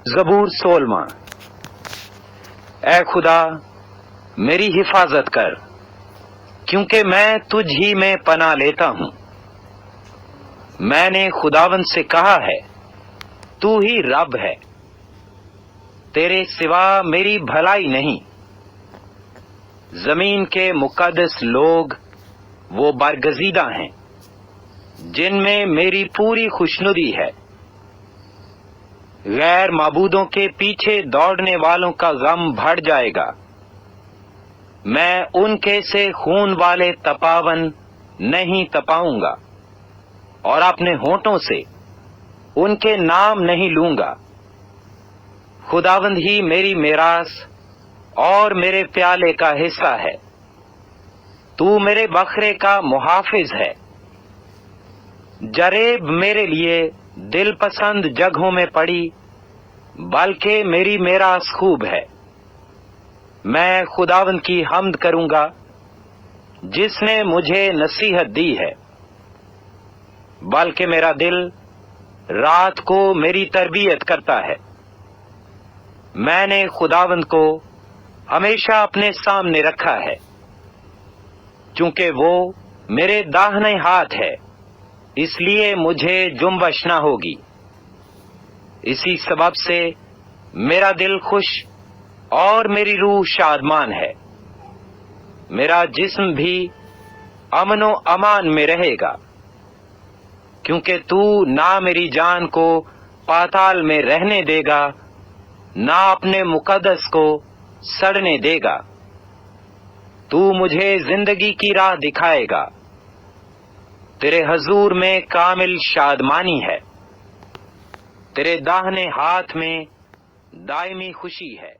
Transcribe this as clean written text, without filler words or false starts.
زبور 16۔ اے خدا میری حفاظت کر، کیونکہ میں تجھ ہی میں پناہ لیتا ہوں۔ میں نے خداوند سے کہا ہے، تو ہی رب ہے، تیرے سوا میری بھلائی نہیں۔ زمین کے مقدس لوگ وہ برگزیدہ ہیں جن میں میری پوری خوشنودی ہے۔ غیر معبودوں کے پیچھے دوڑنے والوں کا غم بڑھ جائے گا۔ میں ان کے سے خون والے تپاون نہیں تپاؤں گا، اور اپنے ہونٹوں سے ان کے نام نہیں لوں گا۔ خداوند ہی میری میراث اور میرے پیالے کا حصہ ہے، تو میرے بکھرے کا محافظ ہے۔ جریب میرے لیے دل پسند جگہوں میں پڑی، بلکہ میری میراث خوب ہے۔ میں خداوند کی حمد کروں گا جس نے مجھے نصیحت دی ہے، بلکہ میرا دل رات کو میری تربیت کرتا ہے۔ میں نے خداوند کو ہمیشہ اپنے سامنے رکھا ہے، چونکہ وہ میرے داہنے ہاتھ ہے، اس لیے مجھے جنبش نہ ہوگی۔ اسی سبب سے میرا دل خوش اور میری روح شادمان ہے۔ میرا جسم بھی امن و امان میں رہے گا، کیونکہ تو نہ میری جان کو پاتال میں رہنے دے گا، نہ اپنے مقدس کو سڑنے دے گا۔ تو مجھے زندگی کی راہ دکھائے گا، تیرے حضور میں کامل شادمانی ہے، تیرے داہنے ہاتھ میں دائمی خوشی ہے۔